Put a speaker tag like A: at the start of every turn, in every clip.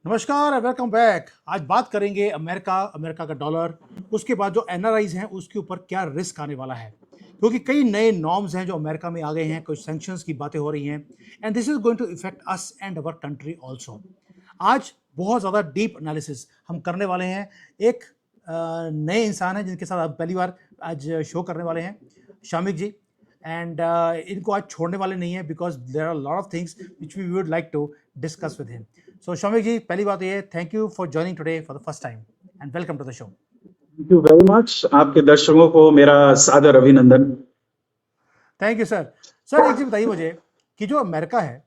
A: नमस्कार, welcome back. आज बात करेंगे अमेरिका का डॉलर, उसके बाद जो एनआरआईज हैं उसके ऊपर क्या रिस्क आने वाला है, क्योंकि कई नए नॉर्म्स हैं जो अमेरिका में आ गए हैं, कुछ सैंक्शंस की बातें हो रही हैं and this is going to effect us and our country also. आज बहुत ज़्यादा डीप एनालिसिस हम करने वाले हैं। एक नए इंसान हैं जिनके साथ आप पहली बार आज शो करने वाले हैं, शामिक जी। एंड इनको आज छोड़ने वाले नहीं है because there are lot of things which we would like to discuss with him. So Shamik ji, पहली बात ये है, thank you for joining today for the first time and welcome to the show.
B: Thank you very much. आपके दर्शकों को मेरा सादर अभिनंदन।
A: Thank you sir. सर एक चीज बताइए मुझे कि जो अमेरिका है,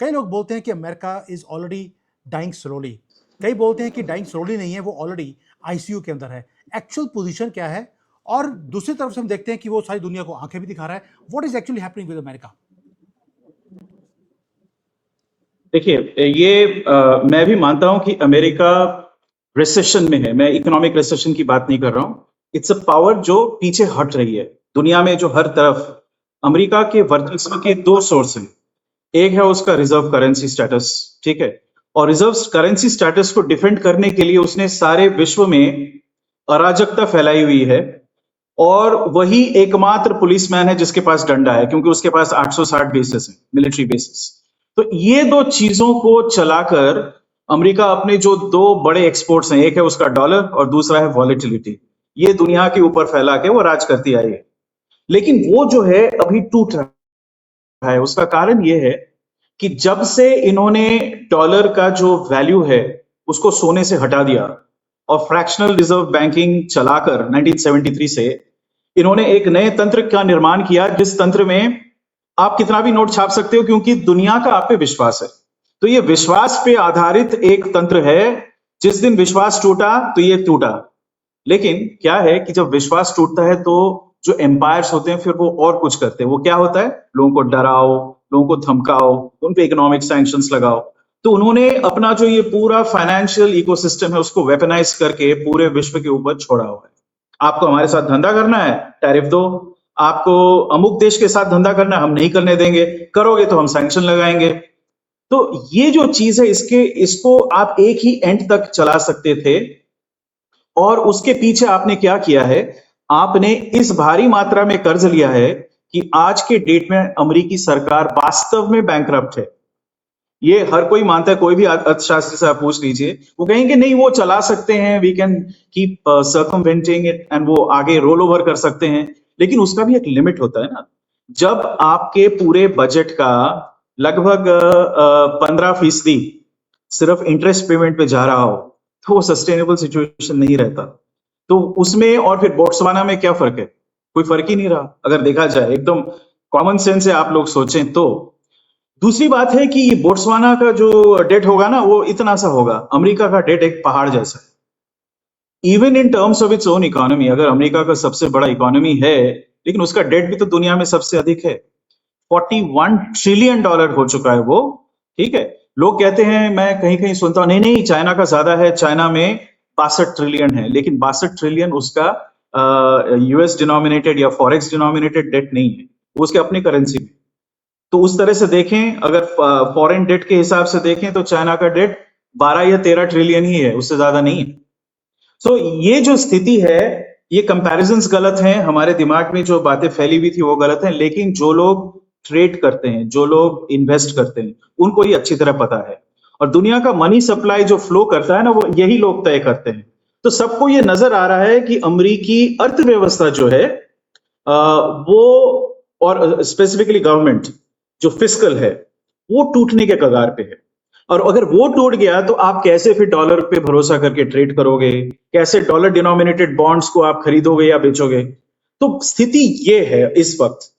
A: कई लोग बोलते हैं कि America is already dying slowly, कई बोलते हैं कि डाइंग स्लोली नहीं है, वो ऑलरेडी आईसीयू के अंदर है। एक्चुअल पोजीशन क्या है? और दूसरी तरफ से हम देखते हैं कि वो सारी दुनिया को आंखें भी दिखा रहा है। What is actually happening with America?
B: देखिए, मैं भी मानता हूं कि अमेरिका रिसेशन में है। मैं इकोनॉमिक रिसेशन की बात नहीं कर रहा हूं। इट्स अ पावर जो पीछे हट रही है दुनिया में, जो हर तरफ अमेरिका के वर्चस्व के दो सोर्स हैं। एक है उसका रिजर्व करेंसी स्टेटस, ठीक है, और रिजर्व करेंसी स्टेटस को डिफेंड करने के लिए उसने सारे विश्व में अराजकता फैलाई हुई है, और वही एकमात्र पुलिसमैन है जिसके पास डंडा है, क्योंकि उसके पास 860 बेसिस है, मिलिट्री बेसिस। तो ये दो चीजों को चलाकर अमेरिका अपने जो दो बड़े एक्सपोर्ट्स हैं, एक है उसका डॉलर और दूसरा है वॉलेटिलिटी, ये दुनिया के ऊपर फैला के वो राज करती आई है। लेकिन वो जो है अभी टूट रहा है। उसका कारण ये है कि जब से इन्होंने डॉलर का जो वैल्यू है उसको सोने से हटा दिया और फ्रैक्शनल रिजर्व बैंकिंग चलाकर 1973 से इन्होंने एक नए तंत्र का निर्माण किया, जिस तंत्र में आप कितना भी नोट छाप सकते हो, क्योंकि दुनिया का आप पे विश्वास है। तो ये विश्वास पे आधारित एक तंत्र है। जिस दिन विश्वास टूटा तो ये टूटा। लेकिन क्या है कि जब विश्वास टूटता है तो जो एम्पायर्स होते हैं फिर वो और कुछ करते हैं। वो क्या होता है, लोगों को डराओ, लोगों को धमकाओ, उन पे इकोनॉमिक सैंक्शंस लगाओ। तो उन्होंने अपना जो ये पूरा फाइनेंशियल इकोसिस्टम है उसको वेपनाइज करके पूरे विश्व के ऊपर छोड़ा हुआ है। आपको हमारे साथ धंधा करना है, टैरिफ दो। आपको अमुक देश के साथ धंधा करना है, हम नहीं करने देंगे, करोगे तो हम सैंक्शन लगाएंगे। तो ये जो चीज है, इसको आप एक ही एंड तक चला सकते थे, और उसके पीछे आपने क्या किया है, आपने इस भारी मात्रा में कर्ज लिया है कि आज के डेट में अमेरिकी सरकार वास्तव में बैंकरप्ट है। ये हर कोई मानता है। कोई भी अर्थशास्त्री से आप पूछ लीजिए, वो कहेंगे नहीं, वो चला सकते हैं, we can keep circumventing it, and वो आगे रोल ओवर कर सकते हैं। लेकिन उसका भी एक लिमिट होता है ना। जब आपके पूरे बजट का लगभग 15% सिर्फ इंटरेस्ट पेमेंट पे जा रहा हो, तो वो सस्टेनेबल सिचुएशन नहीं रहता। तो उसमें और फिर बोट्सवाना में क्या फर्क है? कोई फर्क ही नहीं रहा, अगर देखा जाए। एकदम कॉमन सेंस से आप लोग सोचें तो। दूसरी बात है कि ये बोट्सवाना का जो डेट होगा ना, वो इतना सा होगा। अमेरिका का डेट एक पहाड़ जैसा है। Even in terms of its own economy, अगर अमेरिका का सबसे बड़ा इकोनॉमी है, लेकिन उसका डेट भी तो दुनिया में सबसे अधिक है। $41 ट्रिलियन हो चुका है वो, ठीक है। लोग कहते हैं, मैं कहीं कहीं सुनता हूं, नहीं नहीं चाइना का ज्यादा है, चाइना में 62 ट्रिलियन है। लेकिन 62 ट्रिलियन उसका यूएस डिनोमिनेटेड या फॉरेक्स डिनोमिनेटेड डेट नहीं है, वो उसके अपनी करेंसी में। तो उस तरह से देखें, अगर फॉरेन डेट के हिसाब से देखें तो चाइना का डेट 12 या 13 ट्रिलियन ही है, उससे ज्यादा नहीं है। सो ये जो स्थिति है, ये कंपैरिजंस गलत हैं। हमारे दिमाग में जो बातें फैली हुई थी वो गलत हैं। लेकिन जो लोग ट्रेड करते हैं, जो लोग इन्वेस्ट करते हैं, उनको ये अच्छी तरह पता है। और दुनिया का मनी सप्लाई जो फ्लो करता है ना, वो यही लोग तय करते हैं। तो सबको ये नजर आ रहा है कि अमेरिकी अर्थव्यवस्था जो है वो, और स्पेसिफिकली गवर्नमेंट जो फिस्कल है, वो टूटने के कगार पे है। और अगर वो टूट गया तो आप कैसे फिर डॉलर पे भरोसा करके ट्रेड करोगे? कैसे डॉलर डिनोमिनेटेड बॉन्ड्स को आप खरीदोगे या बेचोगे? तो स्थिति ये है इस वक्त।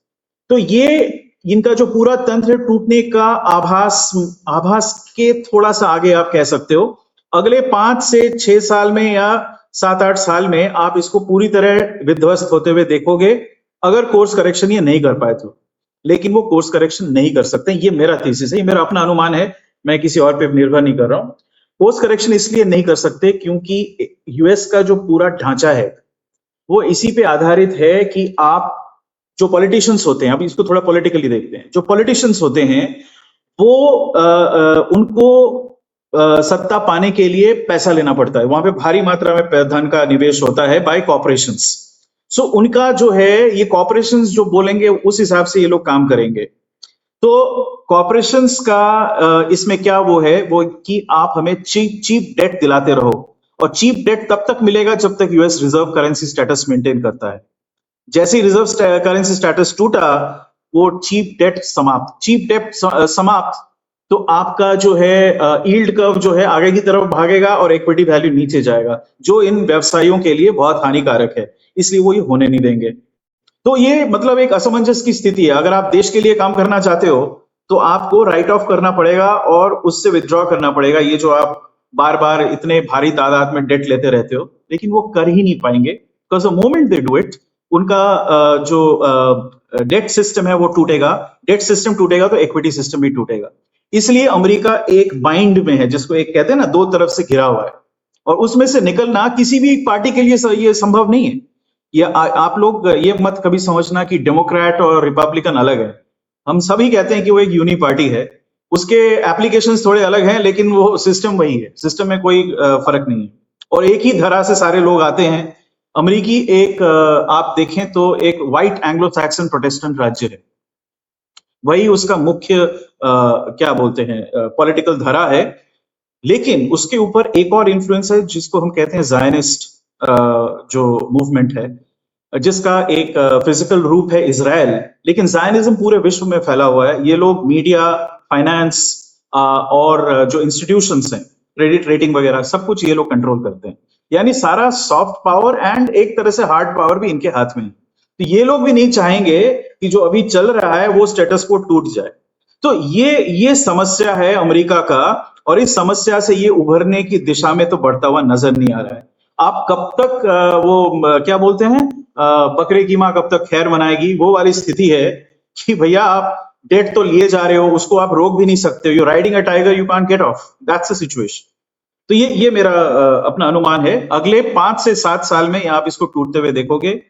B: तो ये इनका जो पूरा तंत्र टूटने का आभास के थोड़ा सा आगे आप कह सकते हो। अगले 5 से 6 साल में या 7-8 साल में आप इसको पूरी तरह विध्वस्त होते हुए देखोगे, अगर कोर्स करेक्शन ये नहीं कर पाए तो। लेकिन वो कोर्स करेक्शन नहीं कर सकते, ये मेरा थीसिस है, ये मेरा अपना अनुमान है, मैं किसी और पे निर्भर नहीं कर रहा हूं। कोर्स करेक्शन इसलिए नहीं कर सकते क्योंकि यूएस का जो पूरा ढांचा है वो इसी पे आधारित है कि आप जो पॉलिटिशियंस होते हैं, अब इसको थोड़ा पॉलिटिकली देखते हैं, जो पॉलिटिशियंस होते हैं वो उनको सत्ता पाने के लिए पैसा लेना पड़ता है, वहां पे भारी मात्रा में धन का निवेश होता है बाय कॉर्पोरेशंस। सो उनका जो है ये कॉर्पोरेशंस जो बोलेंगे उस हिसाब से ये लोग काम करेंगे। तो कॉर्पोरेशंस का इसमें क्या वो है वो कि आप हमें चीप डेट दिलाते रहो, और चीप डेट तब तक मिलेगा जब तक US reserve currency status maintain करता है। जैसे ही रिजर्व करेंसी स्टेटस टूटा, वो चीप डेट समाप्त, तो आपका जो है यील्ड कर्व जो है आगे की तरफ भागेगा और इक्विटी वैल्यू नीचे जाएगा, जो इन व्यवसायियों के लिए बहुत हानिकारक है, इसलिए वो ये होने नहीं देंगे। तो ये मतलब एक असमंजस की स्थिति है। अगर आप देश के लिए काम करना चाहते हो तो आपको राइट ऑफ करना पड़ेगा और उससे विथड्रॉ करना पड़ेगा, ये जो आप बार बार इतने भारी तादाद में डेट लेते रहते हो, लेकिन वो कर ही नहीं पाएंगे, because the moment they do it, उनका जो डेट सिस्टम है वो टूटेगा। डेट सिस्टम टूटेगा तो इक्विटी सिस्टम भी टूटेगा। इसलिए अमेरिका एक बाइंड में है, जिसको एक कहते हैं ना, दो तरफ से घिरा हुआ है, और उसमें से निकलना किसी भी पार्टी के लिए ये संभव नहीं है। ये आप लोग ये मत कभी समझना कि डेमोक्रेट और रिपब्लिकन अलग है। हम सभी कहते हैं कि वो एक यूनि पार्टी है, उसके एप्लीकेशंस थोड़े अलग हैं, लेकिन वो सिस्टम वही है, सिस्टम में कोई फर्क नहीं है, और एक ही धरा से सारे लोग आते हैं। अमेरिकी एक आप देखें तो एक व्हाइट एंग्लो सैक्सन प्रोटेस्टेंट राज्य है, वही उसका मुख्य क्या बोलते हैं पॉलिटिकल धरा है, लेकिन उसके ऊपर एक और इन्फ्लुएंस है जिसको हम कहते हैं जायनिस्ट जो मूवमेंट है, जिसका एक फिजिकल रूप है इजराइल, लेकिन जायनिज्म पूरे विश्व में फैला हुआ है। ये लोग मीडिया, फाइनेंस और जो इंस्टीट्यूशंस हैं, क्रेडिट रेटिंग वगैरह, सब कुछ ये लोग कंट्रोल करते हैं। यानी सारा सॉफ्ट पावर एंड एक तरह से हार्ड पावर भी इनके हाथ में है। तो ये लोग भी नहीं चाहेंगे कि जो अभी चल रहा है वो स्टेटस को टूट जाए। तो ये समस्या है अमेरिका का, और इस समस्या से ये उभरने की दिशा में तो बढ़ता हुआ नजर नहीं आ रहा है। आप कब तक वो क्या बोलते हैं बकरे की माँ कब तक खैर मनाएगी, वो वाली स्थिति है कि भैया आप डेट तो लिए जा रहे हो, उसको आप रोक भी नहीं सकते हो। You riding a tiger, you can't get of, that's the situation. तो ये मेरा अपना अनुमान है, अगले 5 से 7 साल में आप इसको टूटते हुए देखोगे।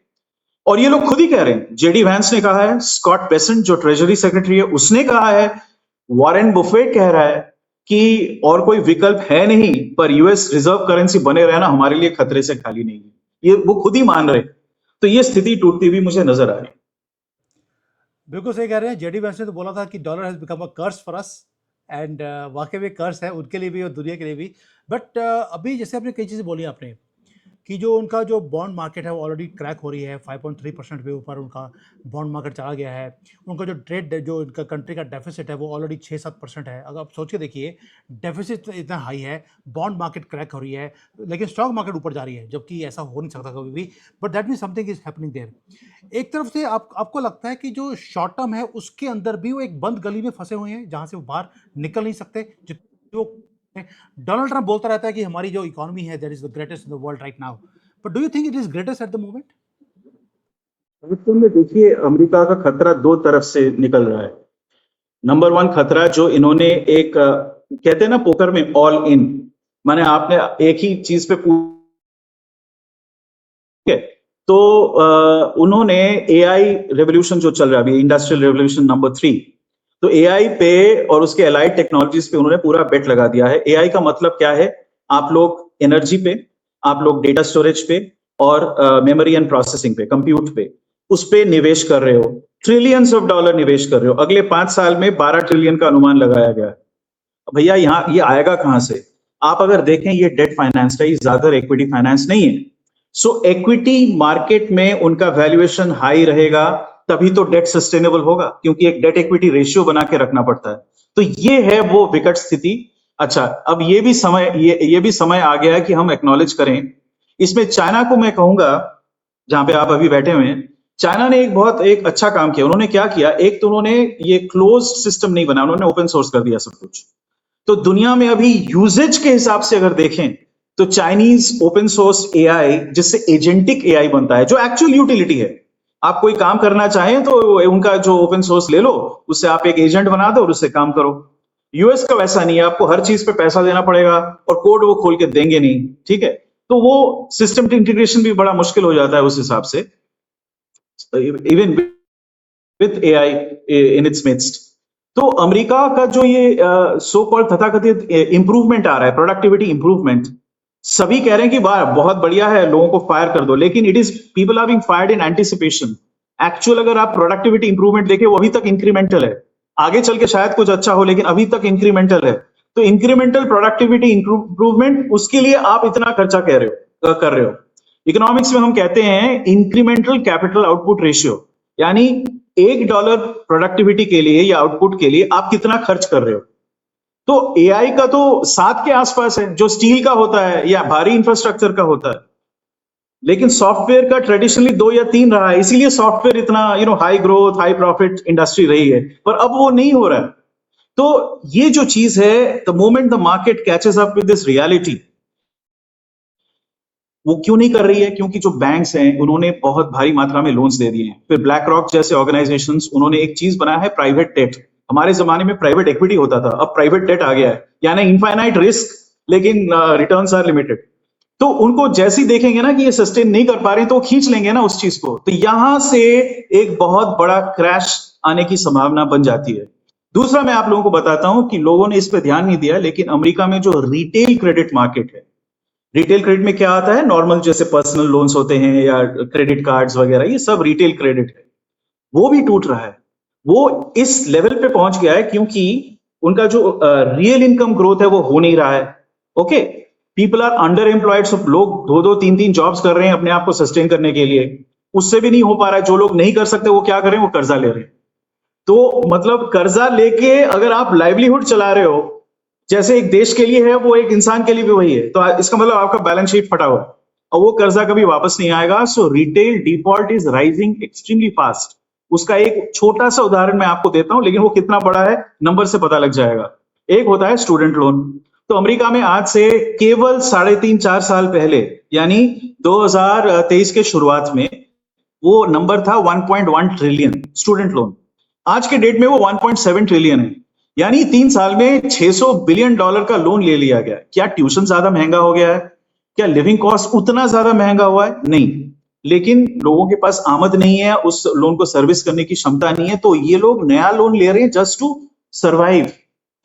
B: और ये लोग खुद ही कह रहे हैं, जेडी वैंस ने कहा है, स्कॉट बेसेंट जो ट्रेजरी सेक्रेटरी है उसने कहा है, वॉरेन बुफेट कह रहा है कि और कोई विकल्प है नहीं, पर यूएस रिजर्व करेंसी बने रहना हमारे लिए खतरे से खाली नहीं है, ये वो खुद ही मान रहे। तो ये स्थिति टूटती हुई मुझे नजर आ रही।
A: बिल्कुल सही कह रहे हैं। जेडी वैंस ने तो बोला था कि dollar has become a curse for us, and वाकई में कर्स है उनके लिए भी और दुनिया के लिए भी। बट अभी जैसे आपने कई चीज़ें बोली आपने कि जो उनका जो बॉन्ड मार्केट है वो ऑलरेडी क्रैक हो रही है, 5.3% पे ऊपर उनका बॉन्ड मार्केट चला गया है। उनका जो ट्रेड जो इनका कंट्री का डेफिसिट है वो ऑलरेडी 6-7% है। अगर आप सोच के देखिए, डेफिसिट इतना हाई है, बॉन्ड मार्केट क्रैक हो रही है, लेकिन स्टॉक मार्केट ऊपर जा रही है, जबकि ऐसा हो नहीं सकता कभी भी। But that mean something is happening there. एक तरफ से आपको लगता है कि जो शॉर्ट टर्म है उसके अंदर भी वो एक बंद गली में फंसे हुए हैं जहाँ से वो बाहर निकल नहीं सकते। जो डोनाल्ड ट्रंप बोलता रहता है कि हमारी जो इकोनॉमी है that is the greatest in the world right now, but do you think it is greatest at the moment?
B: में देखिए, अमेरिका का खतरा 2 तरफ से निकल रहा है। नंबर 1 खतरा जो इन्होंने एक कहते हैं ना पोकर में ऑल इन, माने आपने एक ही चीज पे तो उन्होंने एआई रेवोल्यूशन जो चल रहा है अभी, इंडस्ट्रियल रेवोल्यूशन नंबर 3, तो एआई पे और उसके एलाइड टेक्नोलॉजीज पे उन्होंने पूरा बेट लगा दिया है। एआई का मतलब क्या है, आप लोग एनर्जी पे, आप लोग डेटा स्टोरेज पे और मेमोरी एंड प्रोसेसिंग पे, कंप्यूट पे, उस पे निवेश कर रहे हो, ट्रिलियंस ऑफ डॉलर निवेश कर रहे हो। अगले 5 साल में 12 ट्रिलियन का अनुमान लगाया गया है। भैया यहाँ ये आएगा कहां से? आप अगर देखें ये डेट फाइनेंस है, ज्यादातर इक्विटी फाइनेंस नहीं है। सो इक्विटी मार्केट में उनका वैल्यूएशन हाई रहेगा, तभी तो डेट सस्टेनेबल होगा, क्योंकि एक डेट इक्विटी रेशियो बना के रखना पड़ता है। तो ये है वो विकट स्थिति। अच्छा, अब ये भी समय आ गया है कि हम एक्नॉलेज करें। इसमें चाइना को मैं कहूंगा, जहां पे आप अभी बैठे हुए हैं, चाइना ने एक अच्छा काम किया। उन्होंने क्या किया, एक तो उन्होंने ये क्लोज सिस्टम नहीं बनाया, उन्होंने ओपन सोर्स कर दिया सब कुछ। तो दुनिया में अभी यूजेज के हिसाब से अगर देखें तो चाइनीज ओपन सोर्स एआई, जिससे एजेंटिक एआई बनता है, जो एक्चुअल यूटिलिटी है, आप कोई काम करना चाहें तो उनका जो ओपन सोर्स ले लो, उससे आप एक एजेंट बना दो और उससे काम करो। यूएस का वैसा नहीं है, आपको हर चीज पे पैसा देना पड़ेगा और कोड वो खोल के देंगे नहीं, ठीक है? तो वो सिस्टम इंटीग्रेशन भी बड़ा मुश्किल हो जाता है उस हिसाब से, even with AI in its midst. तो अमेरिका का जो ये सो कॉल्ड तथाकथित इंप्रूवमेंट आ रहा है, प्रोडक्टिविटी इंप्रूवमेंट, सभी कह रहे हैं कि वाह बहुत बढ़िया है, लोगों को फायर कर दो, लेकिन it is people are being fired in anticipation. Actual अगर आप प्रोडक्टिविटी इंप्रूवमेंट देखें, वो अभी तक इंक्रीमेंटल है, आगे चल के शायद कुछ अच्छा हो, लेकिन अभी तक इंक्रीमेंटल है। तो इंक्रीमेंटल प्रोडक्टिविटी इंप्रूवमेंट, उसके लिए आप इतना खर्चा कर रहे हो। इकोनॉमिक्स में हम कहते हैं इंक्रीमेंटल कैपिटल आउटपुट रेशियो, यानी $1 प्रोडक्टिविटी के लिए या आउटपुट के लिए आप कितना खर्च कर रहे हो। तो एआई का तो 7 के आसपास है, जो स्टील का होता है या भारी इंफ्रास्ट्रक्चर का होता है, लेकिन सॉफ्टवेयर का ट्रेडिशनली 2 या 3 रहा है, इसीलिए सॉफ्टवेयर इतना high growth high profit industry रही है, पर अब वो नहीं हो रहा है। तो ये जो चीज है, the moment the market catches up with this reality, वो क्यों नहीं कर रही है? क्योंकि जो बैंक्स हैं उन्होंने बहुत भारी मात्रा में लोन्स दे दिए हैं। फिर ब्लैक रॉक जैसे ऑर्गेनाइजेशंस, उन्होंने एक चीज बनाया है, प्राइवेट डेट। हमारे जमाने में प्राइवेट इक्विटी होता था, अब प्राइवेट डेट आ गया है, यानी इनफाइनाइट रिस्क लेकिन रिटर्न्स आर लिमिटेड। तो उनको जैसे ही देखेंगे ना कि ये सस्टेन नहीं कर पा रहे हैं, तो वो खींच लेंगे ना उस चीज को, तो यहां से एक बहुत बड़ा क्रैश आने की संभावना बन जाती है। दूसरा मैं आप लोगों को बताता हूं कि लोगों ने इस पर ध्यान नहीं दिया, लेकिन अमेरिका में जो रिटेल क्रेडिट मार्केट है, रिटेल क्रेडिट में क्या आता है, नॉर्मल जैसे पर्सनल लोन्स होते हैं या क्रेडिट कार्ड्स वगैरह, ये सब रिटेल क्रेडिट है, वो भी टूट रहा है। वो इस लेवल पे पहुंच गया है क्योंकि उनका जो रियल इनकम ग्रोथ है वो हो नहीं रहा है। Okay, people are under employed, सब लोग 2-2, 3-3 जॉब्स कर रहे हैं अपने आप को सस्टेन करने के लिए, उससे भी नहीं हो पा रहा है। जो लोग नहीं कर सकते वो क्या कर रहे हैं, वो कर्जा ले रहे हैं। तो मतलब कर्जा लेके अगर आप लाइवलीहुड चला रहे हो, जैसे एक देश के लिए है, वो एक इंसान के लिए भी वही है, तो इसका मतलब आपका बैलेंस शीट फटा हुआ है और वो कर्जा कभी वापस नहीं आएगा। So retail default is rising extremely fast. उसका एक छोटा सा उदाहरण मैं आपको देता हूं, लेकिन वो कितना बड़ा है नंबर से पता लग जाएगा। एक होता है स्टूडेंट लोन। तो अमेरिका में आज से केवल 3.5-4 साल पहले, यानी 2023 के शुरुआत में, वो नंबर था 1.1 ट्रिलियन स्टूडेंट लोन। आज के डेट में वो 1.7 ट्रिलियन है, यानी 3 साल में $600 बिलियन का लोन ले लिया गया। क्या ट्यूशन ज्यादा महंगा हो गया है? क्या लिविंग कॉस्ट उतना ज्यादा महंगा हुआ है? नहीं, लेकिन लोगों के पास आमद नहीं है, उस लोन को सर्विस करने की क्षमता नहीं है, तो ये लोग नया लोन ले रहे हैं जस्ट टू सर्वाइव।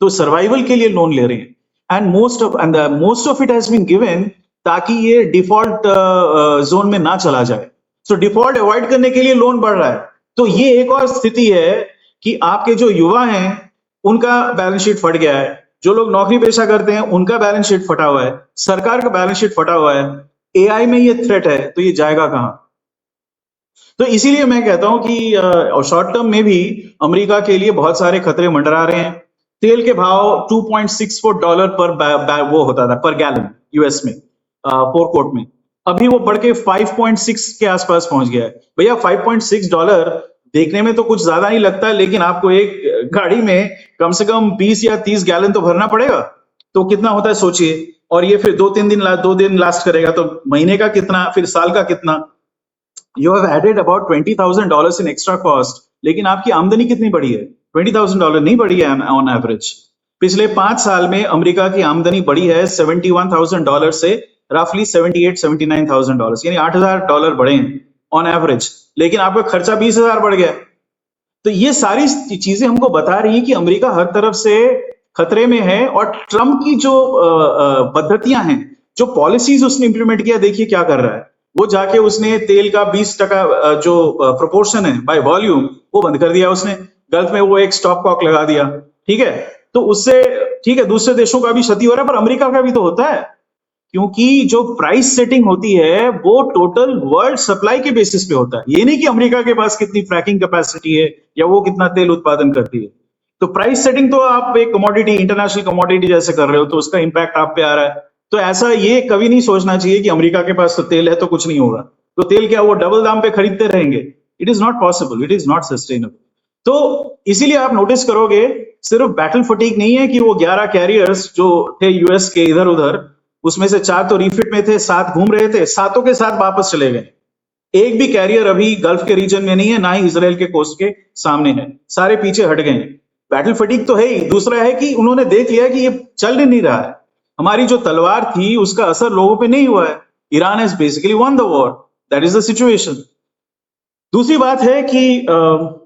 B: तो सर्वाइवल के लिए लोन ले रहे हैं, and most of it has been given ताकि ये डिफॉल्ट जोन में ना चला जाए। सो डिफॉल्ट अवॉइड करने के लिए लोन बढ़ रहा है। तो ये एक और स्थिति है कि आपके जो युवा हैं उनका बैलेंस शीट फट गया है, जो लोग नौकरी पेशा करते हैं उनका बैलेंस शीट फटा हुआ है, सरकार का बैलेंस शीट फटा हुआ है। एआई में ये थ्रेट है, तो ये जाएगा कहां? तो इसीलिए मैं कहता हूं कि शॉर्ट टर्म में भी अमेरिका के लिए बहुत सारे खतरे मंडरा रहे हैं। तेल के भाव $2.64 पर वो होता था पर गैलन यूएस में, फोरकोट में, अभी वो बढ़ के 5.6 के आसपास पहुंच गया है। भैया $5.6 देखने में तो कुछ ज्यादा नहीं लगता, लेकिन आपको एक गाड़ी में कम से कम 20 या 30 गैलन तो भरना पड़ेगा, तो कितना होता है सोचिए। और ये फिर 2 दिन लास्ट करेगा, तो महीने का कितना, फिर साल का कितना। You have added about $20,000 in extra cost, लेकिन आपकी आमदनी कितनी बढ़ी है? $20,000 नहीं बढ़ी है ऑन एवरेज। पिछले 5 साल में अमेरिका की आमदनी बढ़ी है $71,000 से रफली $78,000-79,000, यानी $8,000 बढ़े हैं ऑन एवरेज, लेकिन आपका खर्चा 20,000 बढ़ गया। तो ये सारी चीजें हमको बता रही है कि अमेरिका हर तरफ से खतरे में है। और ट्रम्प की जो पद्धतियां हैं, जो पॉलिसीज उसने इंप्लीमेंट किया, देखिए क्या कर रहा है। वो जाके उसने तेल का 20% जो प्रोपोर्शन है बाय वॉल्यूम, वो बंद कर दिया उसने। गल्फ में वो एक स्टॉप कॉक लगा दिया, ठीक है। तो उससे ठीक है, दूसरे देशों का भी क्षति हो रहा है, पर अमेरिका का भी तो होता है, क्योंकि जो प्राइस सेटिंग होती है वो टोटल वर्ल्ड सप्लाई के बेसिस पे होता है। ये नहीं कि अमेरिका के पास कितनी फ्रैकिंग कैपेसिटी है या वो कितना तेल उत्पादन करती है। तो प्राइस सेटिंग तो आप एक कमोडिटी, इंटरनेशनल कमोडिटी जैसे कर रहे हो, तो उसका इंपैक्ट आप पे आ रहा है। तो ऐसा ये कभी नहीं सोचना चाहिए कि अमेरिका के पास तो तेल है तो कुछ नहीं होगा, तो तेल क्या वो डबल दाम पे खरीदते रहेंगे? It is not possible, it is not sustainable. तो इसीलिए आप नोटिस करोगे सिर्फ बैटल फटीग नहीं है कि वो 11 कैरियर्स जो थे यूएस के इधर उधर, उसमें से 4 तो रिफिट में थे, 7 घूम रहे थे, 7 के साथ वापस चले गए। एक भी कैरियर अभी गल्फ के रीजन में नहीं है, ना ही इजराइल के कोस्ट के सामने है, सारे पीछे हट गए। बैटल फटीग तो है ही। दूसरा है कि उन्होंने देख लिया कि ये चल नहीं रहा है, हमारी जो तलवार थी उसका असर लोगों पे नहीं हुआ है। Iran has basically one the war, that is the situation. दूसरी बात है कि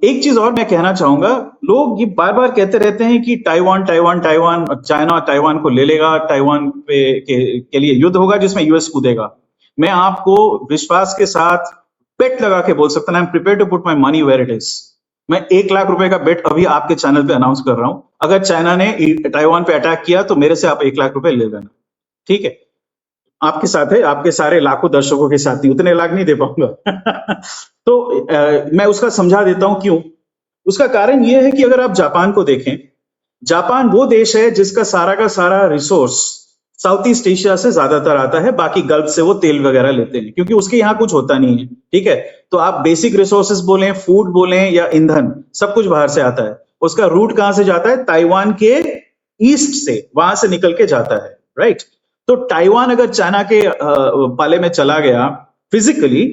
B: एक चीज और मैं कहना चाहूंगा, लोग ये बार बार कहते रहते हैं कि Taiwan Taiwan Taiwan, China Taiwan को ले लेगा, ताइवान के लिए युद्ध होगा जिसमें यूएस कूदेगा। मैं आपको विश्वास के साथ बेट लगा के बोल सकता हूं, I am prepare to put my money where it is. मैं 1 लाख रुपए का बेट अभी आपके चैनल पे अनाउंस कर रहा हूं, अगर चाइना ने ताइवान पे अटैक किया तो मेरे से आप 1 लाख रुपए ले लेना, ठीक है? आपके साथ है, आपके सारे लाखों दर्शकों के साथ नहीं, उतने लाख नहीं दे पाऊंगा। तो मैं उसका समझा देता हूं क्यों। उसका कारण यह है कि अगर आप जापान को देखें, जापान वो देश है जिसका सारा का सारा रिसोर्स साउथ ईस्ट एशिया से ज्यादातर आता है, बाकी गल्फ से वो तेल वगैरह लेते हैं क्योंकि उसके यहाँ कुछ होता नहीं है, ठीक है? तो आप बेसिक रिसोर्सेस बोलें, फूड बोलें या ईंधन, सब कुछ बाहर से आता है। उसका रूट कहां से जाता है? ताइवान के ईस्ट से, वहां से निकल के जाता है, राइट? तो ताइवान अगर चाइना के पाले में चला गया physically,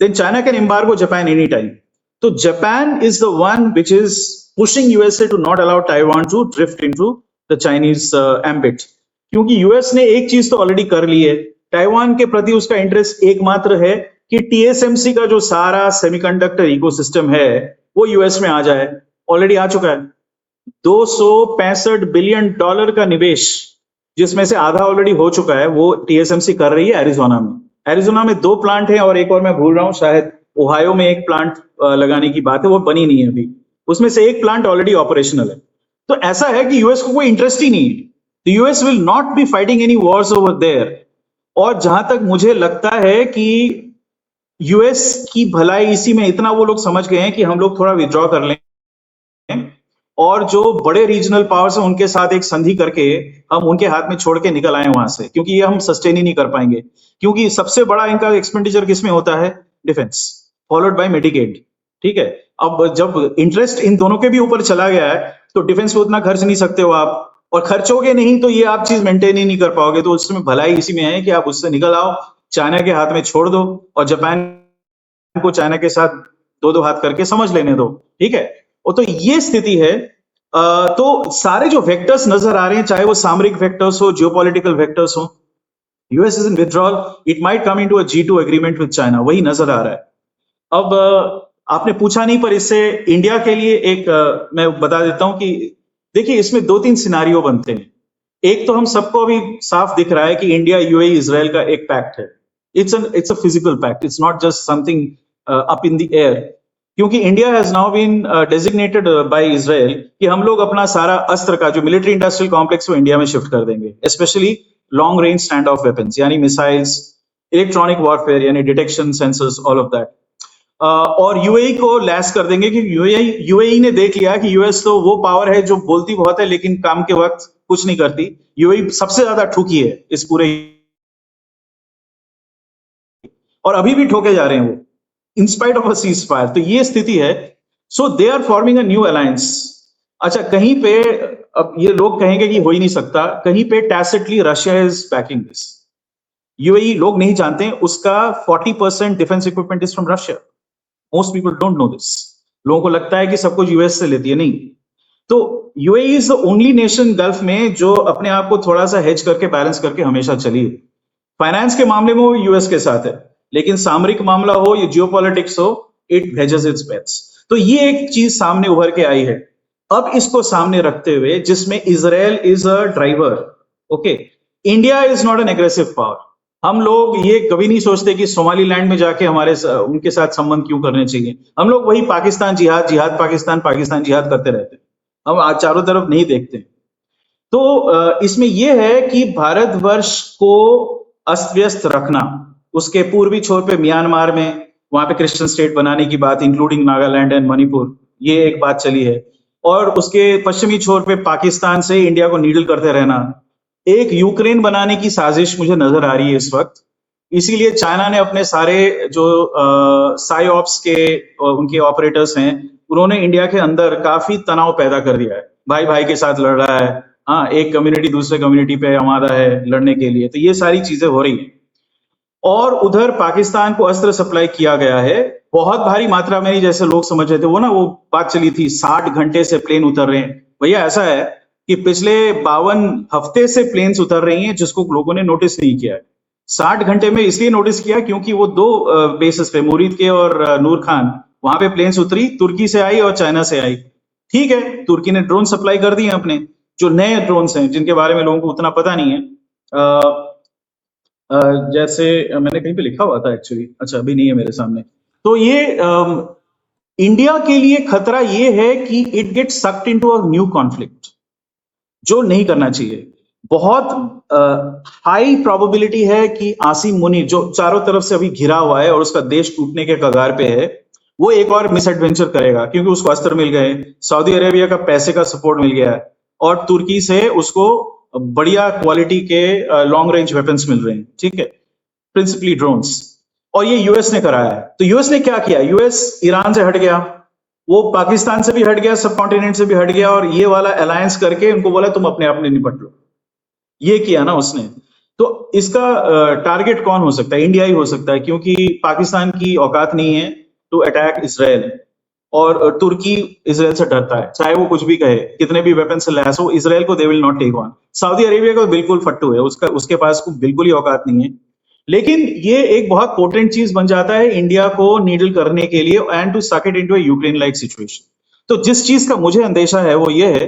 B: then China can embargo Japan anytime. So Japan is the one which is pushing USA to not allow Taiwan to drift into the Chinese ambit. क्योंकि यूएस ने एक चीज तो ऑलरेडी कर ली है, ताइवान के प्रति उसका इंटरेस्ट एकमात्र है कि टीएसएमसी का जो सारा सेमीकंडक्टर इकोसिस्टम है वो यूएस में आ जाए। ऑलरेडी आ चुका है। $265 बिलियन का निवेश, जिसमें से आधा ऑलरेडी हो चुका है, वो टीएसएमसी कर रही है एरिजोना में। एरिजोना में 2 प्लांट हैं और एक और मैं भूल रहा हूं, शायद ओहायो में एक प्लांट लगाने की बात है, वो बनी नहीं है अभी। उसमें से एक प्लांट ऑलरेडी ऑपरेशनल है। तो ऐसा है कि यूएस को कोई इंटरेस्ट ही नहीं है। The US will not be fighting any wars over there. और जहां तक मुझे लगता है कि यूएस की भलाई इसी में, इतना वो लोग समझ गए हैं कि हम लोग थोड़ा विड्रॉ कर लें और जो बड़े रीजनल पावर्स हैं उनके साथ एक संधि करके हम उनके हाथ में छोड़ के निकल आए वहां से, क्योंकि ये हम सस्टेन ही नहीं कर पाएंगे। क्योंकि सबसे बड़ा इनका एक्सपेंडिचर किसमें होता है? डिफेंस, फॉलोड बाय मेडिकेड, ठीक है? अब जब इंटरेस्ट इन दोनों के भी ऊपर चला गया है तो डिफेंस पे उतना खर्च नहीं सकते हो आप, और खर्चोगे नहीं तो ये आप चीज मेंटेन ही नहीं कर पाओगे। तो उसमें भलाई इसी में है कि आप उससे निकल आओ, चाइना के हाथ में छोड़ दो और जापान को चाइना के साथ 2-2 हाथ करके समझ लेने दो, ठीक है? और तो ये स्थिति है। तो सारे जो वेक्टर्स नजर आ रहे हैं, चाहे वो सामरिक वेक्टर्स हो, जियोपॉलिटिकल वेक्टर्स हो, US is in withdrawal, it might come into a G2 agreement with China, वही नजर आ रहा है। अब आपने पूछा नहीं, पर इससे इंडिया के लिए एक मैं बता देता हूं कि देखिए इसमें 2-3 सिनारियो बनते हैं। एक तो हम सबको अभी साफ दिख रहा है कि इंडिया, यूएई, इजराइल का एक पैक्ट है। It's a physical pact, it's not just something up in the air. क्योंकि India has now been designated by Israel कि हम लोग अपना सारा अस्त्र का जो मिलिट्री इंडस्ट्रियल कॉम्प्लेक्स वो इंडिया में शिफ्ट कर देंगे, specially long range stand off weapons, यानी मिसाइल्स, इलेक्ट्रॉनिक वॉरफेयर यानी detection, sensors, all of that. और यूएई को लैस कर देंगे कि यूएई ने देख लिया कि यूएस तो वो पावर है जो बोलती बहुत है लेकिन काम के वक्त कुछ नहीं करती। यूएई सबसे ज्यादा ठुकी है इस पूरे, और अभी भी ठोके जा रहे हैं वो in spite of a ceasefire. तो ये स्थिति है। So they are forming a new alliance. अच्छा, कहीं पे अब ये लोग कहेंगे कि हो ही नहीं सकता, कहीं पे tacitly Russia is backing this. UAE लोग नहीं जानते, उसका 40% defence equipment is from Russia. Most people don't know this. लोगों को लगता है कि सब कुछ यूएस से लेती है, नहीं। तो UAE is the only nation gulf में जो अपने आप को थोड़ा सा हेज करके, बैलेंस करके हमेशा चली है। फाइनेंस के मामले में वो यूएस के साथ है, लेकिन सामरिक मामला हो या जियोपॉलिटिक्स हो, इट हेजेस इट्स बेट्स। तो ये एक चीज सामने उभर के आई है। अब इसको सामने रखते हुए, जिसमें Israel is a driver, okay, India is not an aggressive power. हम लोग ये कभी नहीं सोचते कि सोमालीलैंड में जाके उनके साथ संबंध क्यों करने चाहिए। हम लोग वही पाकिस्तान जिहाद, जिहाद पाकिस्तान, पाकिस्तान जिहाद करते रहते हैं, हम आज चारों तरफ नहीं देखते। तो इसमें यह है कि भारतवर्ष को अस्त व्यस्त रखना, उसके पूर्वी छोर पे म्यांमार में, वहां पे क्रिश्चियन स्टेट बनाने की बात, इंक्लूडिंग नागालैंड एंड मणिपुर, ये एक बात चली है। और उसके पश्चिमी छोर पे पाकिस्तान से इंडिया को नीडल करते रहना, एक यूक्रेन बनाने की साजिश मुझे नजर आ रही है इस वक्त। इसीलिए चाइना ने अपने सारे जो साइऑप्स के उनके ऑपरेटर्स हैं, उन्होंने इंडिया के अंदर काफी तनाव पैदा कर दिया है। भाई भाई के साथ लड़ रहा है, हाँ, एक कम्युनिटी दूसरे कम्युनिटी पे आमादा है लड़ने के लिए। तो ये सारी चीजें हो रही हैं। और उधर पाकिस्तान को अस्त्र सप्लाई किया गया है बहुत भारी मात्रा में, नहीं जैसे लोग समझ रहे थे। वो बात चली थी 60 घंटे से प्लेन उतर रहे हैं। भैया ऐसा है कि पिछले 52 हफ्ते से प्लेन्स उतर रही हैं, जिसको लोगों ने नोटिस नहीं किया है। 60 घंटे में इसलिए नोटिस किया क्योंकि वो 2 बेसिस पे, मुरीद के और नूर खान, वहां पे प्लेन्स उतरी, तुर्की से आई और चाइना से आई। ठीक है, तुर्की ने ड्रोन सप्लाई कर दिए अपने, जो नए ड्रोन्स हैं जिनके बारे में लोगों को उतना पता नहीं है। जैसे मैंने कहीं पे लिखा हुआ था एक्चुअली, अच्छा अभी नहीं है मेरे सामने। तो ये इंडिया के लिए खतरा ये है कि it get sucked into a new conflict, जो नहीं करना चाहिए। बहुत हाई प्रोबेबिलिटी है कि आसिम मुनीर, जो चारों तरफ से अभी घिरा हुआ है और उसका देश टूटने के कगार पे है, वो एक और मिस एडवेंचर करेगा, क्योंकि उसको अस्त्र मिल गए, सऊदी अरेबिया का पैसे का सपोर्ट मिल गया है, और तुर्की से उसको बढ़िया क्वालिटी के लॉन्ग रेंज वेपन्स मिल रहे हैं, ठीक है, प्रिंसिपली ड्रोन्स। और ये यूएस ने कराया है। तो यूएस ने क्या किया? यूएस ईरान से हट गया, वो पाकिस्तान से भी हट गया, सब कॉन्टिनेंट से भी हट गया, और ये वाला अलायंस करके उनको बोला तुम अपने आप में निपट लो। ये किया ना उसने। तो इसका टारगेट कौन हो सकता है? इंडिया ही हो सकता है, क्योंकि पाकिस्तान की औकात नहीं है टू अटैक इसराइल, और तुर्की इसराइल से डरता है, चाहे वो कुछ भी कहे, कितने भी वेपन से लैस हो, इसराइल को they will not take on. Saudi Arabia को बिल्कुल फट्टू है, उसके पास बिल्कुल ही औकात नहीं है। लेकिन ये एक बहुत पोटेंट चीज बन जाता है इंडिया को नीडल करने के लिए, and to suck it into a Ukraine like situation. तो जिस चीज का मुझे अंदेशा है वो ये है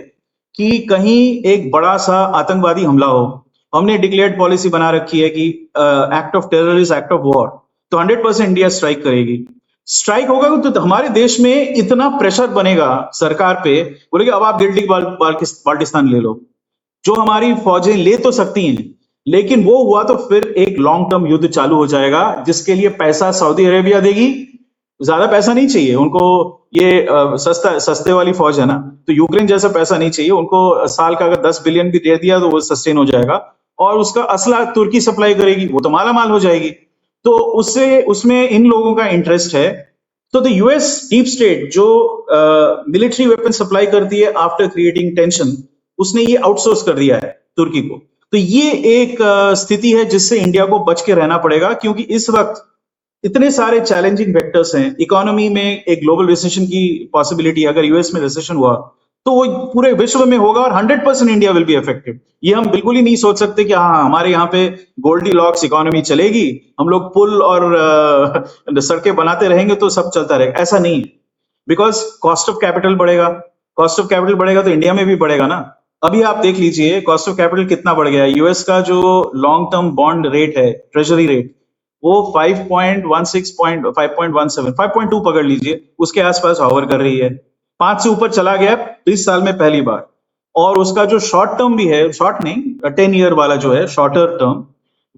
B: कि कहीं एक बड़ा सा आतंकवादी हमला हो। हमने डिक्लेयर्ड पॉलिसी बना रखी है कि act of terror is act of war, तो 100% इंडिया स्ट्राइक करेगी। स्ट्राइक होगा तो हमारे देश में इतना प्रेशर बनेगा सरकार पे, बोलेगी अब आप गिल्टी बाल्टिस्तान ले लो, जो हमारी फौजें ले तो सकती हैं, लेकिन वो हुआ तो फिर एक लॉन्ग टर्म युद्ध चालू हो जाएगा, जिसके लिए पैसा सऊदी अरेबिया देगी। ज्यादा पैसा नहीं चाहिए उनको, ये सस्ते वाली फौज है ना, तो यूक्रेन जैसा पैसा नहीं चाहिए उनको। साल का अगर 10 बिलियन भी दे दिया तो वो सस्टेन हो जाएगा, और उसका असला तुर्की सप्लाई करेगी, वो तो माला माल हो जाएगी। तो उसमें इन लोगों का इंटरेस्ट है। तो द यूएस डीप स्टेट जो मिलिट्री वेपन सप्लाई करती है आफ्टर क्रिएटिंग टेंशन, उसने ये आउटसोर्स कर दिया है तुर्की को। तो ये एक स्थिति है जिससे इंडिया को बच के रहना पड़ेगा, क्योंकि इस वक्त इतने सारे चैलेंजिंग वेक्टर्स हैं। इकोनॉमी में एक ग्लोबल रिसेशन की पॉसिबिलिटी, अगर यूएस में रिसेशन हुआ तो वो पूरे विश्व में होगा, और 100% इंडिया विल बी अफेक्टेड। ये हम बिल्कुल ही नहीं सोच सकते कि हाँ हमारे यहाँ पे गोल्डी लॉक्स इकोनॉमी चलेगी, हम लोग पुल और सड़कें बनाते रहेंगे तो सब चलता रहेगा, ऐसा नहीं है। बिकॉज कॉस्ट ऑफ कैपिटल बढ़ेगा, कॉस्ट ऑफ कैपिटल बढ़ेगा तो इंडिया में भी बढ़ेगा ना। अभी आप देख लीजिए कॉस्ट ऑफ कैपिटल कितना बढ़ गया है। यूएस का जो लॉन्ग टर्म बॉन्ड रेट है, ट्रेजरी रेट, वो 5.16 5.17 5.2 पकड़ लीजिए, उसके आसपास हॉवर कर रही है। 5 से ऊपर चला गया 20 साल में पहली बार। और उसका जो शॉर्ट टर्म भी है, शॉर्ट नहीं 10 ईयर वाला जो है शॉर्टर टर्म,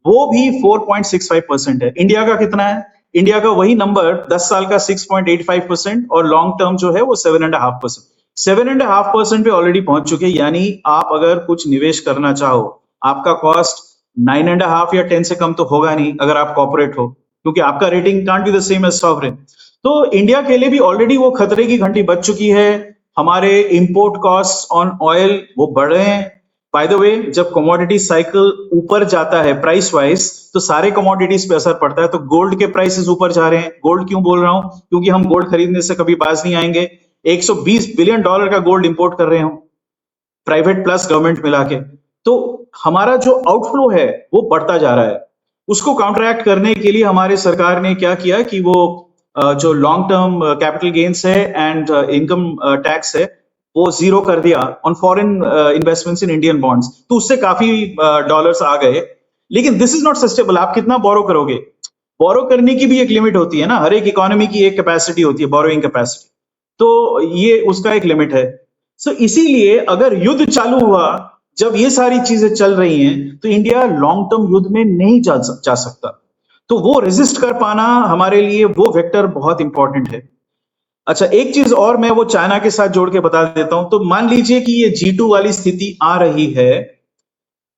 B: वो भी 4.65% है। इंडिया का कितना है? इंडिया का वही नंबर 10 साल का 6.85%, और लॉन्ग टर्म जो है वो 7.5%। 7.5% पे ऑलरेडी पहुंच चुके हैं। यानी आप अगर कुछ निवेश करना चाहो, आपका कॉस्ट 9.5 या 10 से कम तो होगा नहीं अगर आप कॉर्पोरेट हो, क्योंकि आपका rating can't be the same as sovereign. तो इंडिया के लिए भी ऑलरेडी वो खतरे की घंटी बज चुकी है। हमारे इंपोर्ट कॉस्ट ऑन ऑयल वो बढ़ रहे हैं। बाय द वे, जब कमोडिटी साइकिल ऊपर जाता है प्राइस वाइज, तो सारे कमोडिटीज पे असर पड़ता है। तो गोल्ड के प्राइसेस ऊपर जा रहे हैं। गोल्ड क्यों बोल रहा हूं? क्योंकि हम गोल्ड खरीदने से कभी बाज नहीं आएंगे। 120 बिलियन डॉलर का गोल्ड इंपोर्ट कर रहे हो, प्राइवेट प्लस गवर्नमेंट मिला के। तो हमारा जो आउटफ्लो है वो बढ़ता जा रहा है। उसको काउंटरैक्ट करने के लिए हमारे सरकार ने क्या किया कि वो जो लॉन्ग टर्म कैपिटल गेन्स है एंड इनकम टैक्स है वो जीरो कर दिया on foreign investments in Indian bonds. तो उससे काफी डॉलर्स आ गए। लेकिन दिस इज नॉट सस्टेनेबल। आप कितना बोरो करोगे? बोरो करने की भी एक लिमिट होती है ना, हर एक इकोनॉमी की एक कैपेसिटी होती है, बोरोइंग कैपेसिटी। तो ये उसका एक लिमिट है। सो इसीलिए अगर युद्ध चालू हुआ, जब ये सारी चीजें चल रही हैं, तो इंडिया लॉन्ग टर्म युद्ध में नहीं जा सकता। तो वो रेजिस्ट कर पाना हमारे लिए वो वेक्टर बहुत इंपॉर्टेंट है। अच्छा, एक चीज और मैं वो चाइना के साथ जोड़ के बता देता हूं। तो मान लीजिए कि ये G2 वाली स्थिति आ रही है।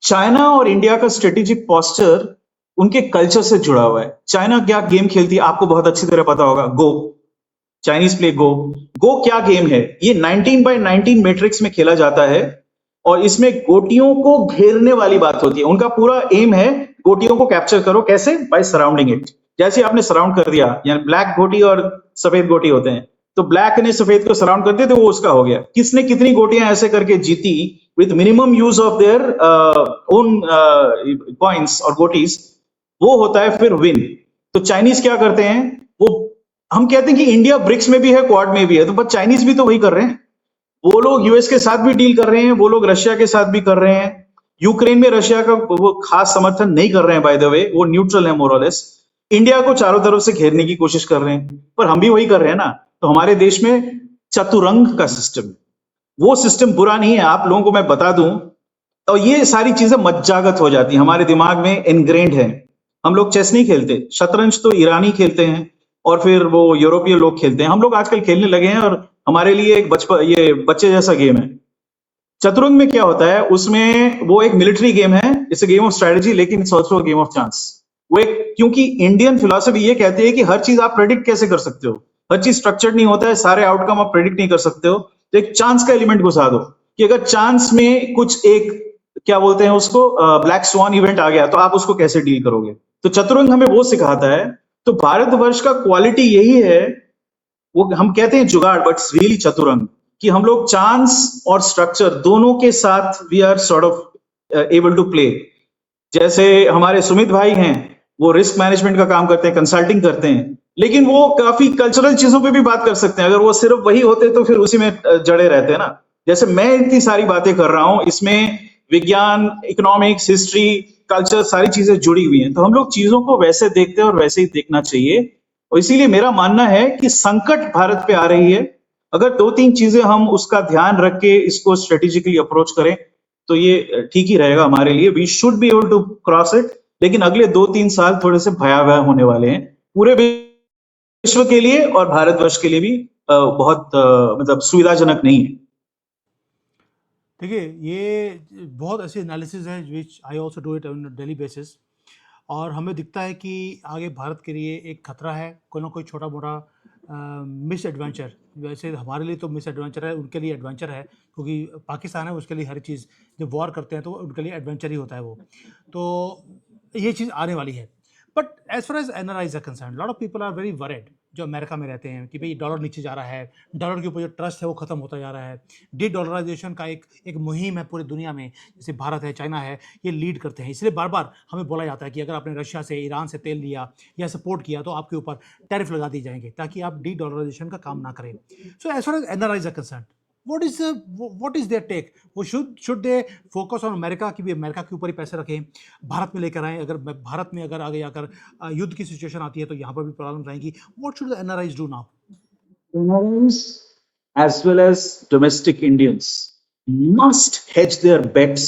B: चाइना और इंडिया का स्ट्रेटेजिक पोस्चर उनके कल्चर से जुड़ा हुआ है। चाइना क्या गेम खेलती है आपको बहुत अच्छी तरह पता होगा, गो। चाइनीज प्ले गो। गो क्या गेम है? ये 19x19 मैट्रिक्स में खेला जाता है, और इसमें गोटियों को घेरने वाली बात होती है। उनका पूरा एम है गोटियों को कैप्चर करो। कैसे? By surrounding it. जैसे आपने सराउंड कर दिया, यानी ब्लैक गोटी और सफेद गोटी होते हैं, तो ब्लैक ने सफेद को सराउंड कर दिया तो वो उसका हो गया। किसने कितनी गोटियां ऐसे करके जीती with minimum use of their own points और गोटीज, वो होता है फिर विन। तो चाइनीज क्या करते हैं, वो हम कहते हैं कि इंडिया ब्रिक्स में भी है, क्वाड में भी है, तो बस चाइनीज भी तो वही कर रहे हैं। वो लोग यूएस के साथ भी डील कर रहे हैं, वो लोग रशिया के साथ भी कर रहे हैं। यूक्रेन में रशिया का वो खास समर्थन नहीं कर रहे हैं, बाय द वे, वो न्यूट्रल है मोर और लेस। इंडिया को चारों तरफ से घेरने की कोशिश कर रहे हैं, पर हम भी वही कर रहे हैं ना। तो हमारे देश में चतुरंग का सिस्टम, वो सिस्टम बुरा नहीं है, आप लोगों को मैं बता दूं। तो ये सारी चीजें मज्जागत हो जाती हैं, हमारे दिमाग में इनग्रेन्ड है। हम लोग चेस नहीं खेलते, शतरंज तो ईरानी खेलते हैं और फिर वो यूरोपीय लोग खेलते हैं। हम लोग आजकल खेलने लगे हैं और हमारे लिए एक ये बच्चे जैसा गेम है। चतुरंग में क्या होता है, उसमें वो एक मिलिट्री गेम है, it's a game of strategy, लेकिन it's also a game of chance. वो एक, क्योंकि इंडियन फिलॉसफी ये कहती है कि हर चीज आप प्रेडिक्ट कैसे कर सकते हो, हर चीज स्ट्रक्चर्ड नहीं होता है, सारे आउटकम आप प्रेडिक्ट नहीं कर सकते हो। तो एक चांस का एलिमेंट घुसा दो कि अगर चांस में कुछ एक, क्या बोलते हैं उसको, ब्लैक स्वान इवेंट आ गया, तो आप उसको कैसे डील करोगे। तो चतुरंग हमें वो सिखाता है। तो भारतवर्ष का क्वालिटी यही है, वो हम कहते हैं जुगाड़, बट रियली चतुरंग, कि हम लोग चांस और स्ट्रक्चर दोनों के साथ we are sort of able to play. जैसे हमारे सुमित भाई हैं, वो रिस्क मैनेजमेंट का काम करते हैं, कंसल्टिंग करते हैं, लेकिन वो काफी कल्चरल चीजों पे भी बात कर सकते हैं। अगर वो सिर्फ वही होते तो फिर उसी में जड़े रहते हैं ना। जैसे मैं इतनी सारी बातें कर रहा हूं, इसमें विज्ञान, इकोनॉमिक्स, हिस्ट्री, कल्चर, सारी चीजें जुड़ी हुई हैं। तो हम लोग चीजों को वैसे देखते हैं और वैसे ही देखना चाहिए। और इसीलिए मेरा मानना है कि संकट भारत पे आ रही है, अगर 2-3 चीजें हम उसका ध्यान रख के इसको स्ट्रेटेजिकली अप्रोच करें तो ये ठीक ही रहेगा हमारे लिए। We should be able to cross it. लेकिन अगले 2-3 साल थोड़े से भयावह होने वाले हैं पूरे विश्व के लिए और भारतवर्ष के लिए भी। बहुत मतलब सुविधाजनक नहीं है।
A: देखिए, ये बहुत ऐसे एनालिसिस है which I also do it on daily basis, और हमें दिखता है कि आगे भारत के लिए एक खतरा है, कोई ना कोई छोटा मोटा मिस एडवेंचर। वैसे हमारे लिए तो मिस एडवेंचर है, उनके लिए एडवेंचर है, क्योंकि पाकिस्तान है, उसके लिए हर चीज़, जब वॉर करते हैं तो उनके लिए एडवेंचर ही होता है वो। तो ये चीज़ आने वाली है। But as far as NRIs are concern, lot of people are very worried, जो अमेरिका में रहते हैं, कि भाई डॉलर नीचे जा रहा है, डॉलर के ऊपर जो ट्रस्ट है वो खत्म होता जा रहा है। डी डॉलराइजेशन का एक मुहिम है पूरी दुनिया में, जैसे भारत है, चाइना है, ये लीड करते हैं। इसलिए बार बार हमें बोला जाता है कि अगर आपने रशिया से, ईरान से तेल लिया या सपोर्ट किया तो आपके ऊपर टैरिफ लगा दिए जाएंगे, ताकि आप डी डॉलराइजेशन का काम ना करें। So as far as NRIs are concern, what is their take? वो should they focus on America, की भी अमेरिका के ऊपर ही पैसे रखें, भारत में लेकर आएं, अगर भारत में अगर आगे आकर युद्ध की सिचुएशन आती है तो यहाँ पर भी प्रॉब्लम रहेंगी। What should the NRIs do now?
B: NRIs as well as domestic Indians must hedge their bets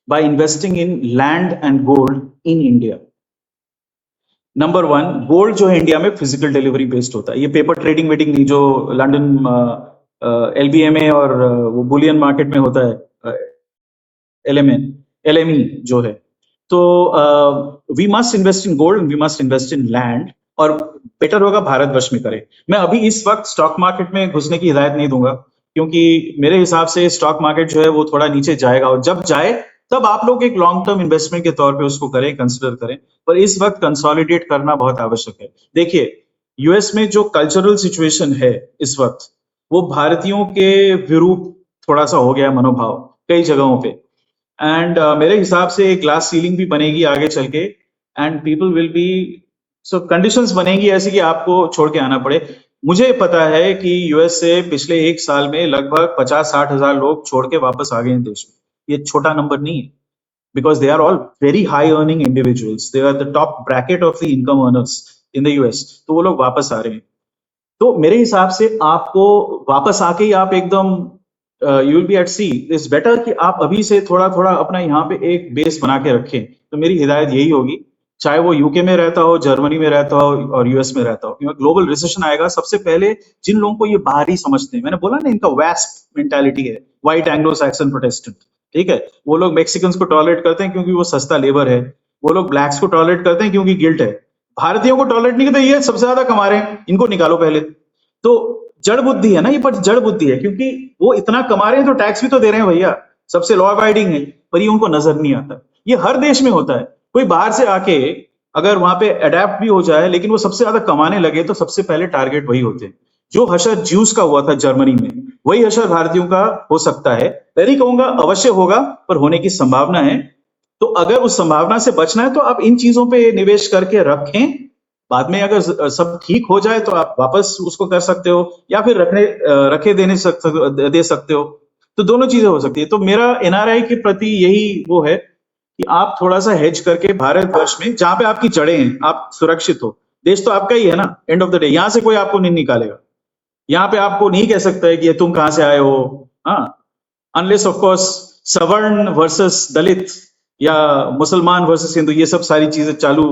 B: by investing in land and gold in India. Number 1, gold जो है इंडिया में फिजिकल डिलीवरी बेस्ड होता है, ये paper trading waiting नहीं, जो London LBMA और वो बुलियन मार्केट में होता है, LME जो है। तो we must invest in gold, we must invest in land, और बेटर होगा भारतवर्ष में करें। मैं अभी इस वक्त स्टॉक मार्केट में घुसने की हिदायत नहीं दूंगा, क्योंकि मेरे हिसाब से स्टॉक मार्केट जो है वो थोड़ा नीचे जाएगा, और जब जाए तब आप लोग एक लॉन्ग टर्म इन्वेस्टमेंट के तौर पे उसको करें, कंसिडर करें। पर इस वक्त कंसोलिडेट करना बहुत आवश्यक है। देखिए, यूएस में जो कल्चरल सिचुएशन है इस वक्त, वो भारतीयों के विरूप थोड़ा सा हो गया मनोभाव कई जगहों पे। एंड मेरे हिसाब से एक ग्लास सीलिंग भी बनेगी आगे चल के, and people will be, so conditions बनेगी ऐसी कि आपको छोड़ के आना पड़े। मुझे पता है कि यूएस से पिछले 1 साल में लगभग 50-60 हजार लोग छोड़ के वापस आ गए हैं देश में। ये छोटा नंबर नहीं है, because they are all very high earning individuals, they are the top bracket of the income earners in the US. तो वो लोग वापस आ रहे हैं। तो मेरे हिसाब से आपको वापस आके ही आप एकदम you will be at sea. It's better कि आप अभी से थोड़ा थोड़ा अपना यहाँ पे एक बेस बना के रखें। तो मेरी हिदायत यही होगी, चाहे वो यूके में रहता हो, जर्मनी में रहता हो और यूएस में रहता हो, क्योंकि ग्लोबल रिसेशन आएगा। सबसे पहले जिन लोगों को ये बाहरी समझते हैं, मैंने बोला ना, इनका वैस्प मेंटालिटी है, व्हाइट एंग्लो सैक्सन प्रोटेस्टेंट, ठीक है। वो लोग मैक्सिकन्स को टॉलरेट करते हैं क्योंकि वो सस्ता लेबर है, वो लोग ब्लैक्स को टॉलरेट करते हैं क्योंकि गिल्ट है, भारतीयों को टॉलरेट नहीं करते, ये सबसे ज्यादा कमा रहे हैं, इनको निकालो पहले। तो जड़ बुद्धि है ना ये, पर जड़ बुद्धि है, क्योंकि वो इतना कमा रहे हैं तो टैक्स भी तो दे रहे हैं भैया, सबसे लॉ अबाइडिंग है, पर ये उनको नजर नहीं आता। ये हर देश में होता है। कोई बाहर से आके अगर वहां पे अडेप्ट भी हो जाए, लेकिन वो सबसे ज्यादा कमाने लगे, तो सबसे पहले टारगेट वही होते हैं। जो हशर ज्यूस का हुआ था जर्मनी में, वही हशर भारतीयों का हो सकता है। मैं नहीं कहूंगा अवश्य होगा, पर होने की संभावना है। तो अगर उस संभावना से बचना है तो आप इन चीजों पे निवेश करके रखें, बाद में अगर सब ठीक हो जाए तो आप वापस उसको कर सकते हो, या फिर रखे दे सकते हो। तो दोनों चीजें हो सकती है। तो मेरा एनआरआई के प्रति यही वो है कि आप थोड़ा सा हेज करके भारतवर्ष में, जहां पे आपकी जड़ें हैं, आप सुरक्षित हो। देश तो आपका ही है ना, एंड ऑफ द डे। यहां से कोई आपको नहीं निकालेगा। यहाँ पे आपको नहीं कह सकता है कि ये तुम कहां से आए हो। हाँ, अनलेस ऑफ कोर्स सवर्ण वर्सेस दलित या मुसलमान वर्सेस हिंदू, ये सब सारी चीजें चालू,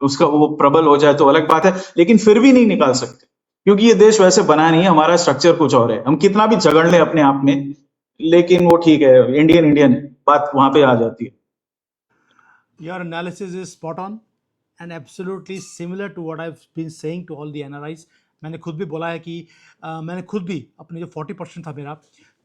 B: उसका वो प्रबल हो जाए तो अलग बात है, लेकिन फिर भी नहीं निकाल सकते, क्योंकि ये देश वैसे बना नहीं है। हमारा स्ट्रक्चर कुछ और है। हम कितना भी झगड़ ले अपने आप में, लेकिन वो ठीक है, इंडियन इंडियन है, बात वहां पे आ जाती है।
A: Your analysis is spot on and absolutely similar to what I've been saying to all the NRIs. मैंने खुद भी बोला है कि मैंने खुद भी अपने जो 40% था मेरा,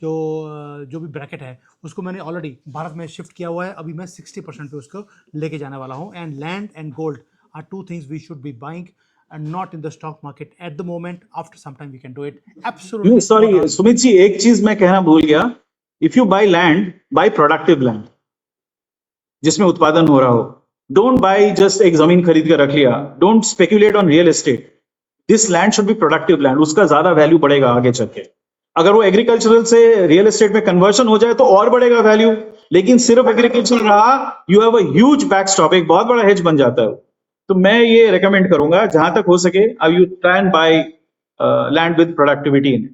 A: जो भी ब्रैकेट है, उसको मैंने ऑलरेडी भारत में शिफ्ट किया हुआ है। अभी मैं 60% पे उसको लेके जाने वाला हूँ। And land and gold are two things we should be buying and not in the stock market at the moment. After some time we can do it. Absolutely.
B: Sorry Sumit ji, एक चीज मैं कहना भूल गया। If you buy land, by productive land जिसमें उत्पादन हो रहा हो। डोंट बाय जस्ट एक जमीन खरीद के रख लिया। Don't speculate on real estate. This land should be productive land. उसका ज्यादा वैल्यू बढ़ेगा आगे चल के। अगर वो एग्रीकल्चरल से रियल एस्टेट में कन्वर्शन हो जाए तो और बढ़ेगा वैल्यू, लेकिन सिर्फ एग्रीकल्चर रहा, you have a huge backstop, एक बहुत बड़ा हेज बन जाता है। तो मैं ये रेकमेंड करूंगा, जहां तक हो सके, you try and buy land with productivity in.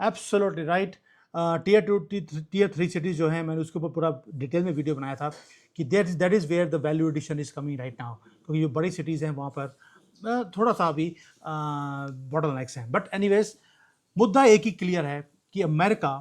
A: Absolutely right. Tier 2 tier 3 सिटीज जो हैं, मैंने उसके ऊपर पूरा डिटेल में वीडियो बनाया था कि that is where the value addition is coming right now. क्योंकि जो बड़ी सिटीज़ हैं वहाँ पर थोड़ा सा अभी बॉटलनेक्स हैं। बट एनीवेज, मुद्दा एक ही क्लियर है कि अमेरिका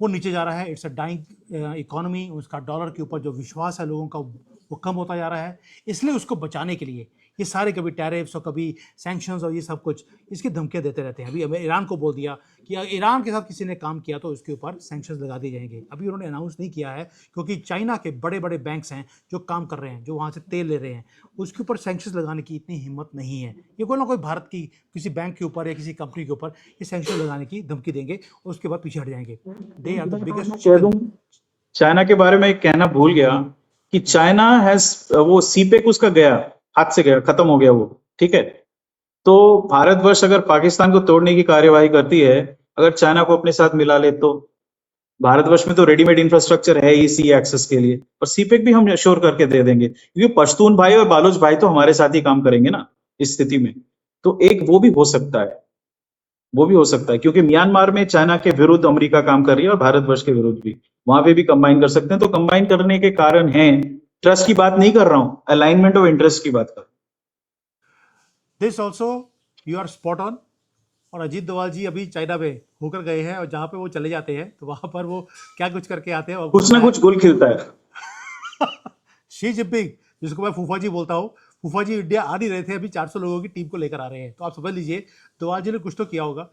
A: वो नीचे जा रहा है। It's a dying economy. उसका डॉलर के ऊपर जो विश्वास है लोगों का वो कम होता जा रहा है। इसलिए उसको बचाने के लिए ये सारे कभी टैरिफ्स और कभी सैंक्शंस और ये सब कुछ इसकी धमकियां देते रहते हैं। अभी ईरान को बोल दिया कि अगर ईरान के साथ किसी ने काम किया तो उसके ऊपर सैंक्शंस लगा दिए जाएंगे। अभी उन्होंने अनाउंस नहीं किया है, क्योंकि चाइना के बड़े बड़े बैंक्स हैं जो काम कर रहे हैं, जो वहाँ से तेल ले रहे हैं, उसके ऊपर सैंक्शंस लगाने की इतनी हिम्मत नहीं है। ये कोई ना कोई भारत की किसी बैंक के ऊपर या किसी कंपनी के ऊपर ये सैंक्शन लगाने की धमकी देंगे और उसके बाद पीछे हट जाएंगे। They are the biggest.
B: China के बारे में कहना भूल गया कि चाइना हैज, वो सीपेक उसका गया, हाथ से गया, खत्म हो गया वो, ठीक है। तो भारतवर्ष अगर पाकिस्तान को तोड़ने की कार्यवाही करती है, अगर चाइना को अपने साथ मिला ले, तो भारतवर्ष में तो रेडीमेड इंफ्रास्ट्रक्चर है ही सी एक्सेस के लिए, और सीपेक भी हम अश्योर करके दे देंगे, क्योंकि पश्तून भाई और बालूच भाई तो हमारे साथ ही काम करेंगे ना इस स्थिति में। तो एक वो भी हो सकता है, वो भी हो सकता है, क्योंकि म्यांमार में चाइना के विरुद्ध अमेरिका काम कर रही है और भारतवर्ष के विरुद्ध भी, वहां पे भी कंबाइन कर सकते हैं। तो कंबाइन करने के कारण हैं, ट्रस्ट की बात नहीं कर रहा हूं, अलाइनमेंट ऑफ इंटरेस्ट की बात कर रहा हूं।
A: This also you are spot on. और अजीत डोभाल जी अभी चाइना में होकर गए हैं, और जहाँ पे वो चले जाते हैं तो वहाँ पर वो क्या कुछ करके आते हैं, और
B: कुछ ना कुछ गुल खिलता है।
A: शी जिनपिंग, जिसको मैं फूफा जी बोलता हूँ, फूफा जी इंडिया आ नहीं रहे थे, अभी 400 लोगों की टीम को लेकर आ रहे हैं। तो आप समझ लीजिए डोभाल जी ने कुछ तो किया होगा।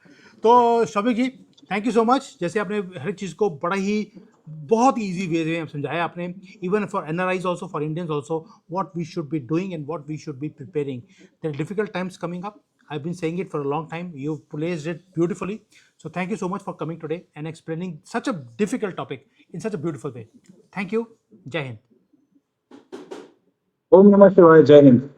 A: तो शौविक जी, थैंक यू सो मच। जैसे आपने हर एक चीज़ को बड़ा ही बहुत ईजी वे में समझाया आपने, even for NRIs also, for Indians also, what we should be doing and what we should be preparing. There are difficult times coming up. I've been saying it for a long time. You've placed it beautifully. So thank you so much for coming today and explaining such a difficult topic in such a beautiful way. Thank you. Jai Hind.
B: ओम नमः शिवाय। जय हिंद।